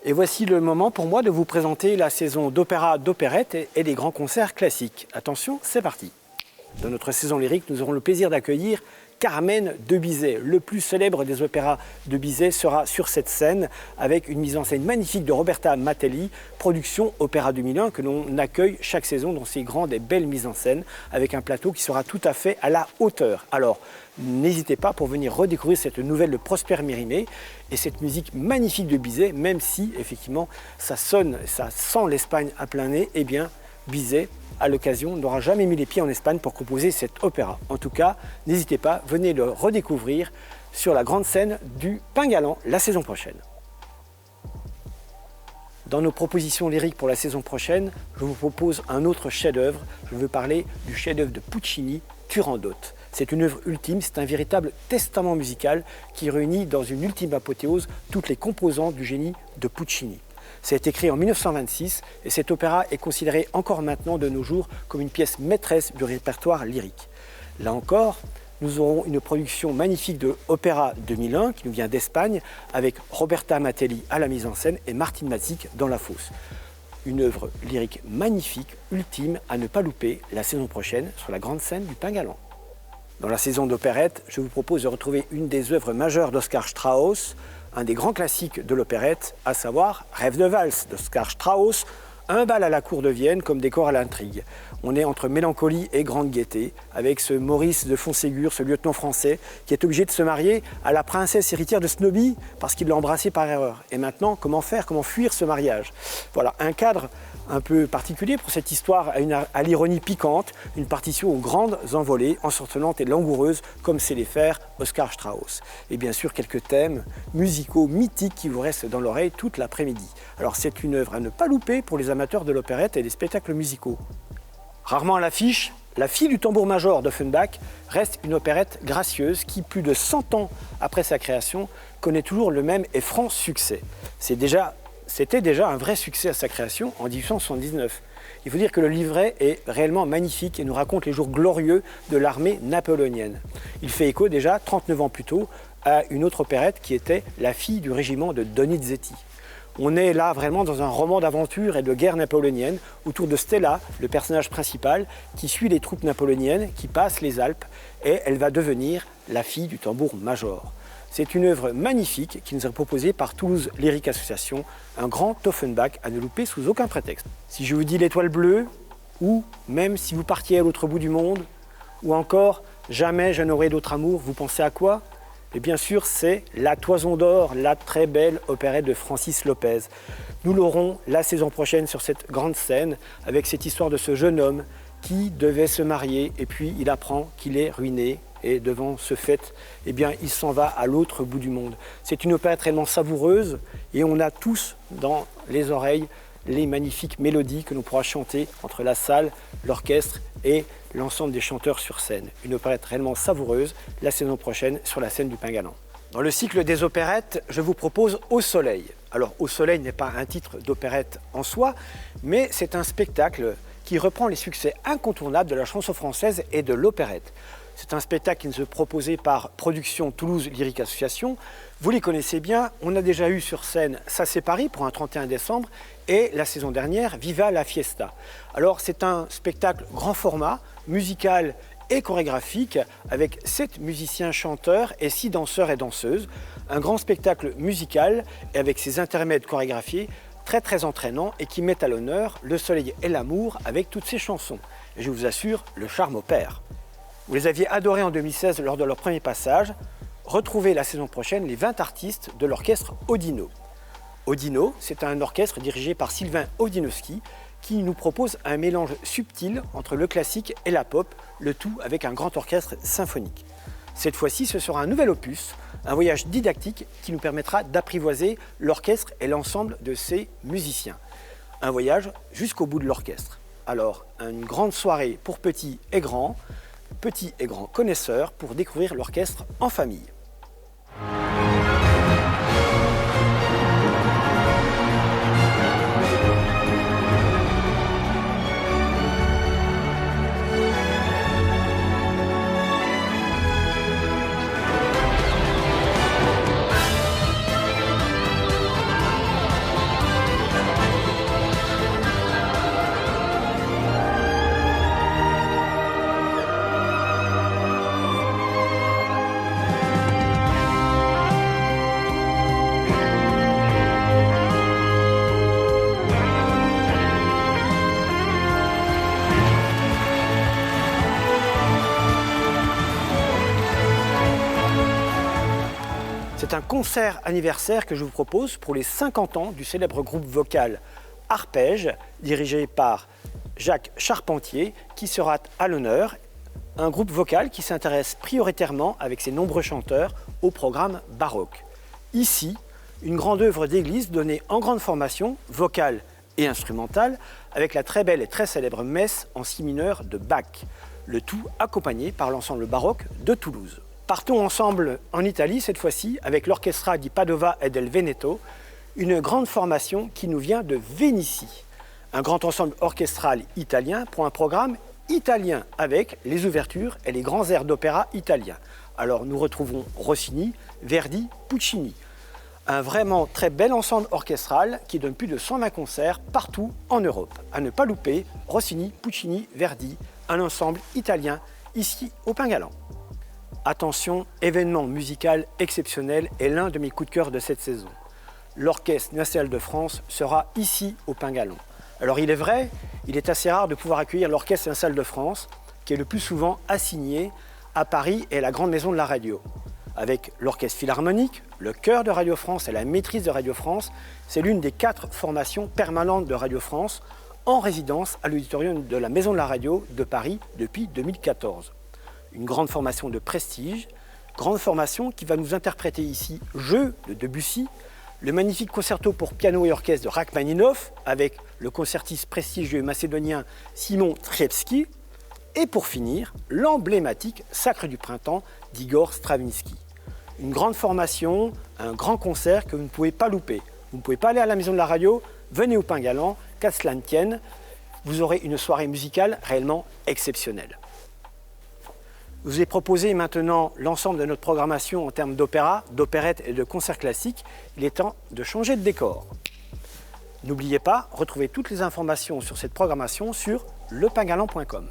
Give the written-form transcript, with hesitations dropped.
Et voici le moment pour moi de vous présenter la saison d'opéra, d'opérette et des grands concerts classiques. Attention, c'est parti. Dans notre saison lyrique, nous aurons le plaisir d'accueillir Carmen de Bizet. Le plus célèbre des opéras de Bizet sera sur cette scène avec une mise en scène magnifique de Roberta Matelli, production Opéra 2001 que l'on accueille chaque saison dans ces grandes et belles mises en scène avec un plateau qui sera tout à fait à la hauteur. Alors, n'hésitez pas pour venir redécouvrir cette nouvelle de Prosper Mérimée et cette musique magnifique de Bizet, même si effectivement ça sonne, ça sent l'Espagne à plein nez, eh bien Bizet, à l'occasion, n'aura jamais mis les pieds en Espagne pour composer cet opéra. En tout cas, n'hésitez pas, venez le redécouvrir sur la grande scène du Pingalan la saison prochaine. Dans nos propositions lyriques pour la saison prochaine, je vous propose un autre chef-d'œuvre. Je veux parler du chef-d'œuvre de Puccini, Turandot. C'est une œuvre ultime, c'est un véritable testament musical qui réunit dans une ultime apothéose toutes les composantes du génie de Puccini. Ça a été créé en 1926 et cet opéra est considéré encore maintenant de nos jours comme une pièce maîtresse du répertoire lyrique. Là encore, nous aurons une production magnifique de Opéra 2001 qui nous vient d'Espagne avec Roberta Matelli à la mise en scène et Martine Mazik dans la fosse. Une œuvre lyrique magnifique, ultime, à ne pas louper la saison prochaine sur la grande scène du Pingalan. Dans la saison d'opérette, je vous propose de retrouver une des œuvres majeures d'Oskar Strauss, un des grands classiques de l'opérette, à savoir Rêve de valse d'Oskar Strauss, un bal à la cour de Vienne comme décor à l'intrigue. On est entre mélancolie et grande gaieté, avec ce Maurice de Fonségur, ce lieutenant français, qui est obligé de se marier à la princesse héritière de Snobby parce qu'il l'a embrassée par erreur. Et maintenant, comment faire, comment fuir ce mariage? Voilà, un cadre un peu particulier pour cette histoire à l'ironie piquante, une partition aux grandes envolées, ensorcelantes et langoureuses, comme sait les faire Oskar Strauss. Et bien sûr, quelques thèmes musicaux mythiques qui vous restent dans l'oreille toute l'après-midi. Alors c'est une œuvre à ne pas louper pour les amateurs de l'opérette et des spectacles musicaux. Rarement à l'affiche, La fille du tambour-major d'Offenbach reste une opérette gracieuse qui, plus de 100 ans après sa création, connaît toujours le même et franc succès. C'était déjà un vrai succès à sa création en 1879. Il faut dire que le livret est réellement magnifique et nous raconte les jours glorieux de l'armée napoléonienne. Il fait écho déjà 39 ans plus tôt à une autre opérette qui était La fille du régiment de Donizetti. On est là vraiment dans un roman d'aventure et de guerre napoléonienne autour de Stella, le personnage principal, qui suit les troupes napoléoniennes, qui passent les Alpes et elle va devenir la fille du tambour-major. C'est une œuvre magnifique qui nous est proposée par Toulouse Lyric Association, un grand Offenbach à ne louper sous aucun prétexte. Si je vous dis l'étoile bleue, ou même si vous partiez à l'autre bout du monde, ou encore jamais je n'aurai d'autre amour, vous pensez à quoi? Et bien sûr, c'est La Toison d'Or, la très belle opérette de Francis Lopez. Nous l'aurons la saison prochaine sur cette grande scène avec cette histoire de ce jeune homme qui devait se marier et puis il apprend qu'il est ruiné et devant ce fait, eh bien, il s'en va à l'autre bout du monde. C'est une opérette réellement savoureuse et on a tous dans les oreilles les magnifiques mélodies que l'on pourra chanter entre la salle, l'orchestre et l'ensemble des chanteurs sur scène. Une opérette réellement savoureuse la saison prochaine sur la scène du Pingalan. Dans le cycle des opérettes, je vous propose Au Soleil. Alors, Au Soleil n'est pas un titre d'opérette en soi, mais c'est un spectacle qui reprend les succès incontournables de la chanson française et de l'opérette. C'est un spectacle qui nous est proposé par Production Toulouse Lyric Association. Vous les connaissez bien, on a déjà eu sur scène Ça c'est Paris pour un 31 décembre et la saison dernière Viva la Fiesta. Alors c'est un spectacle grand format, musical et chorégraphique avec 7 musiciens chanteurs et 6 danseurs et danseuses. Un grand spectacle musical et avec ses intermèdes chorégraphiés très entraînants et qui mettent à l'honneur le soleil et l'amour avec toutes ses chansons. Et je vous assure, le charme opère. Vous les aviez adorés en 2016 lors de leur premier passage. Retrouvez la saison prochaine les 20 artistes de l'orchestre Odino. Odino, c'est un orchestre dirigé par Sylvain Odinowski qui nous propose un mélange subtil entre le classique et la pop, le tout avec un grand orchestre symphonique. Cette fois-ci, ce sera un nouvel opus, un voyage didactique qui nous permettra d'apprivoiser l'orchestre et l'ensemble de ses musiciens. Un voyage jusqu'au bout de l'orchestre. Alors, une grande soirée pour petits et grands connaisseurs pour découvrir l'orchestre en famille. C'est un concert anniversaire que je vous propose pour les 50 ans du célèbre groupe vocal Arpège, dirigé par Jacques Charpentier, qui sera à l'honneur. Un groupe vocal qui s'intéresse prioritairement, avec ses nombreux chanteurs, au programme baroque. Ici, une grande œuvre d'église donnée en grande formation, vocale et instrumentale, avec la très belle et très célèbre messe en si mineur de Bach, le tout accompagné par l'ensemble baroque de Toulouse. Partons ensemble en Italie, cette fois-ci, avec l'Orchestra di Padova e del Veneto, une grande formation qui nous vient de Vénitie. Un grand ensemble orchestral italien pour un programme italien avec les ouvertures et les grands airs d'opéra italiens. Alors nous retrouvons Rossini, Verdi, Puccini. Un vraiment très bel ensemble orchestral qui donne plus de 120 concerts partout en Europe. À ne pas louper, Rossini, Puccini, Verdi, un ensemble italien ici au Pingalan. Attention, événement musical exceptionnel est l'un de mes coups de cœur de cette saison. L'Orchestre national de France sera ici au Pingalan. Alors il est vrai, il est assez rare de pouvoir accueillir l'Orchestre national de France, qui est le plus souvent assigné à Paris et à la grande maison de la radio. Avec l'Orchestre Philharmonique, le chœur de Radio France et la maîtrise de Radio France, c'est l'une des 4 formations permanentes de Radio France en résidence à l'auditorium de la Maison de la Radio de Paris depuis 2014. Une grande formation de prestige, grande formation qui va nous interpréter ici Jeux de Debussy, le magnifique concerto pour piano et orchestre de Rachmaninoff avec le concertiste prestigieux macédonien Simon Trepski et pour finir, l'emblématique Sacre du printemps d'Igor Stravinsky. Une grande formation, un grand concert que vous ne pouvez pas louper. Vous ne pouvez pas aller à la Maison de la Radio, venez au Pingalan, qu'à cela ne tienne, vous aurez une soirée musicale réellement exceptionnelle. Je vous ai proposé maintenant l'ensemble de notre programmation en termes d'opéra, d'opérette et de concerts classiques. Il est temps de changer de décor. N'oubliez pas, retrouvez toutes les informations sur cette programmation sur lepingalan.com.